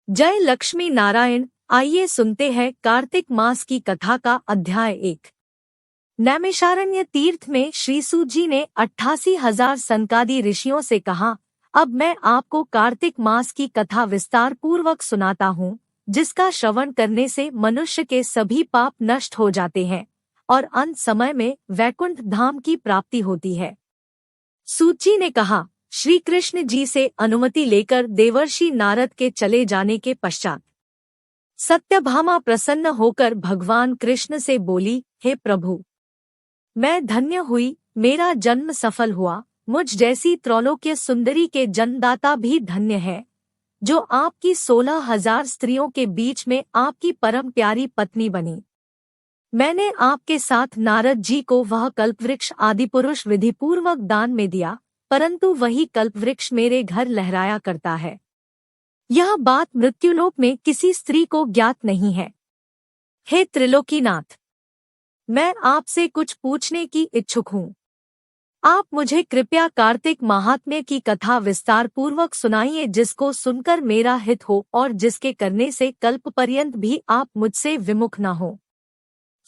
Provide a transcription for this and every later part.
जय लक्ष्मी नारायण। आइए सुनते हैं कार्तिक मास की कथा का अध्याय 1। नैमिषारण्य तीर्थ में श्री सूत जी ने 88,000 सनकादि ऋषियों से कहा, अब मैं आपको कार्तिक मास की कथा विस्तार पूर्वक सुनाता हूँ, जिसका श्रवण करने से मनुष्य के सभी पाप नष्ट हो जाते हैं और अंत समय में वैकुंठ धाम की प्राप्ति होती है। सूत जी ने कहा, श्री कृष्ण जी से अनुमति लेकर देवर्षि नारद के चले जाने के पश्चात सत्यभामा प्रसन्न होकर भगवान कृष्ण से बोली, हे प्रभु, मैं धन्य हुई, मेरा जन्म सफल हुआ। मुझ जैसी त्रैलोक्य सुंदरी के जन्मदाता भी धन्य है, जो आपकी 16,000 स्त्रियों के बीच में आपकी परम प्यारी पत्नी बनी। मैंने आपके साथ नारद जी को वह कल्पवृक्ष आदिपुरुष विधिपूर्वक दान में दिया, परंतु वही कल्पवृक्ष मेरे घर लहराया करता है। यह बात मृत्युलोक में किसी स्त्री को ज्ञात नहीं है। हे त्रिलोकीनाथ, मैं आपसे कुछ पूछने की इच्छुक हूँ। आप मुझे कृपया कार्तिक महात्म्य की कथा विस्तार पूर्वक सुनाइए, जिसको सुनकर मेरा हित हो और जिसके करने से कल्प पर्यंत भी आप मुझसे विमुख न हो।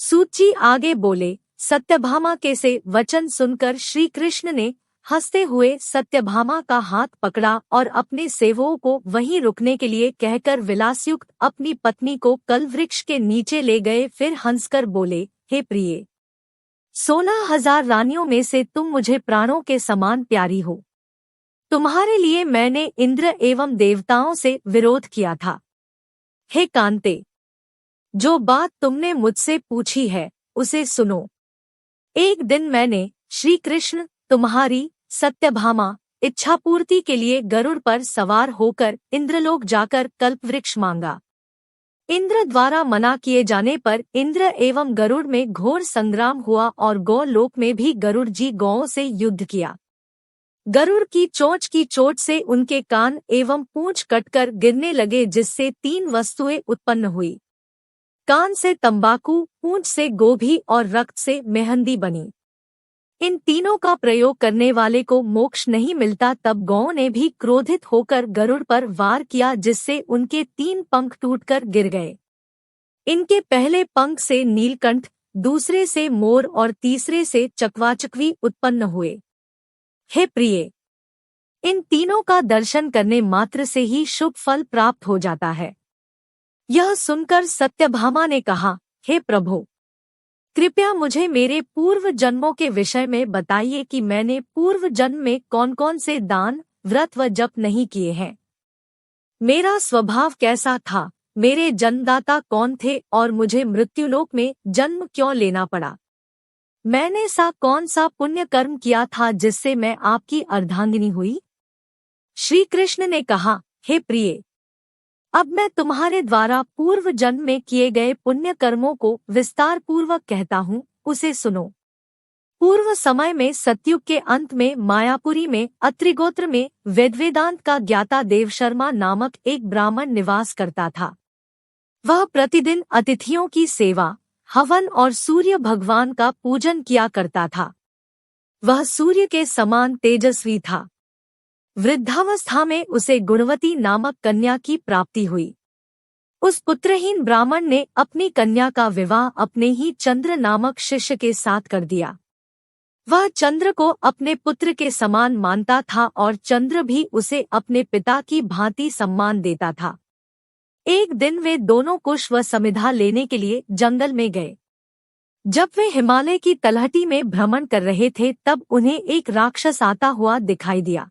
सूत जी आगे बोले, सत्यभामा के से वचन सुनकर श्री कृष्ण ने हंसते हुए सत्यभामा का हाथ पकड़ा और अपने सेवकों को वहीं रुकने के लिए कहकर विलासयुक्त अपनी पत्नी को कल्पवृक्ष के नीचे ले गए। फिर हंसकर बोले, हे प्रिय, 16,000 रानियों में से तुम मुझे प्राणों के समान प्यारी हो। तुम्हारे लिए मैंने इंद्र एवं देवताओं से विरोध किया था। हे कांते, जो बात तुमने मुझसे पूछी है उसे सुनो। एक दिन मैंने श्री कृष्ण तुम्हारी सत्यभामा इच्छापूर्ति के लिए गरुड़ पर सवार होकर इंद्रलोक जाकर कल्पवृक्ष मांगा। इंद्र द्वारा मना किए जाने पर इंद्र एवं गरुड़ में घोर संग्राम हुआ और गौलोक में भी गरुड़ जी गौओं से युद्ध किया। गरुड़ की चोंच से उनके कान एवं पूंछ कटकर गिरने लगे, जिससे 3 वस्तुएं उत्पन्न हुई। कान से तंबाकू, पूंछ से गोभी और रक्त से मेहंदी बनी। इन तीनों का प्रयोग करने वाले को मोक्ष नहीं मिलता। तब गौओं ने भी क्रोधित होकर गरुड़ पर वार किया, जिससे उनके 3 पंख टूटकर गिर गए। इनके पहले पंख से नीलकंठ, दूसरे से मोर और तीसरे से चकवाचकवी उत्पन्न हुए। हे प्रिय, इन तीनों का दर्शन करने मात्र से ही शुभ फल प्राप्त हो जाता है। यह सुनकर सत्यभामा ने कहा, हे प्रभु, कृपया मुझे मेरे पूर्व जन्मों के विषय में बताइए कि मैंने पूर्व जन्म में कौन कौन से दान, व्रत व जप नहीं किए हैं। मेरा स्वभाव कैसा था, मेरे जन्मदाता कौन थे और मुझे मृत्युलोक में जन्म क्यों लेना पड़ा। मैंने कौन सा पुण्य कर्म किया था जिससे मैं आपकी अर्धांगिनी हुई। श्री कृष्ण ने कहा, हे प्रिय, अब मैं तुम्हारे द्वारा पूर्व जन्म में किए गए पुण्य कर्मों को विस्तार पूर्वक कहता हूँ, उसे सुनो। पूर्व समय में सतयुग के अंत में मायापुरी में अत्रिगोत्र में वेदांत का ज्ञाता देवशर्मा नामक एक ब्राह्मण निवास करता था। वह प्रतिदिन अतिथियों की सेवा, हवन और सूर्य भगवान का पूजन किया करता था। वह सूर्य के समान तेजस्वी था। वृद्धावस्था में उसे गुणवती नामक कन्या की प्राप्ति हुई। उस पुत्रहीन ब्राह्मण ने अपनी कन्या का विवाह अपने ही चंद्र नामक शिष्य के साथ कर दिया। वह चंद्र को अपने पुत्र के समान मानता था और चंद्र भी उसे अपने पिता की भांति सम्मान देता था। एक दिन वे दोनों कुश व समिधा लेने के लिए जंगल में गए। जब वे हिमालय की तलहटी में भ्रमण कर रहे थे, तब उन्हें एक राक्षस आता हुआ दिखाई दिया।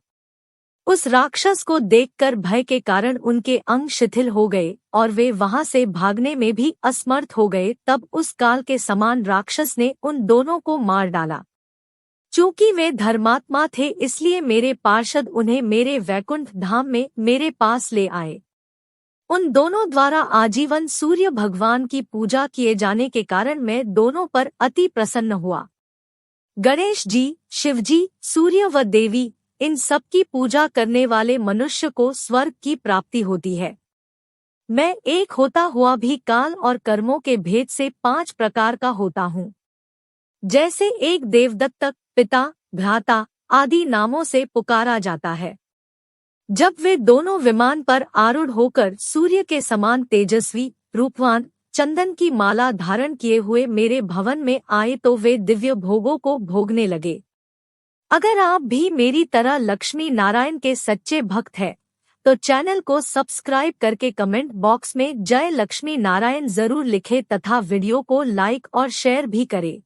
उस राक्षस को देखकर भय के कारण उनके अंग शिथिल हो गए और वे वहां से भागने में भी असमर्थ हो गए। तब उस काल के समान राक्षस ने उन दोनों को मार डाला। चूंकि वे धर्मात्मा थे, इसलिए मेरे पार्षद उन्हें मेरे वैकुंठ धाम में मेरे पास ले आए। उन दोनों द्वारा आजीवन सूर्य भगवान की पूजा किए जाने के कारण मैं दोनों पर अति प्रसन्न हुआ। गणेश जी, शिव जी, सूर्य व देवी, इन सब की पूजा करने वाले मनुष्य को स्वर्ग की प्राप्ति होती है। मैं एक होता हुआ भी काल और कर्मों के भेद से 5 प्रकार का होता हूँ। जैसे एक देवदत्तक, पिता, भ्राता आदि नामों से पुकारा जाता है। जब वे दोनों विमान पर आरूढ़ होकर सूर्य के समान तेजस्वी, रूपवान, चंदन की माला धारण किए हुए मेरे भवन में आए तो वे दिव्य भोगों को भोगने लगे। अगर आप भी मेरी तरह लक्ष्मी नारायण के सच्चे भक्त हैं, तो चैनल को सब्सक्राइब करके कमेंट बॉक्स में जय लक्ष्मी नारायण जरूर लिखें तथा वीडियो को लाइक और शेयर भी करें।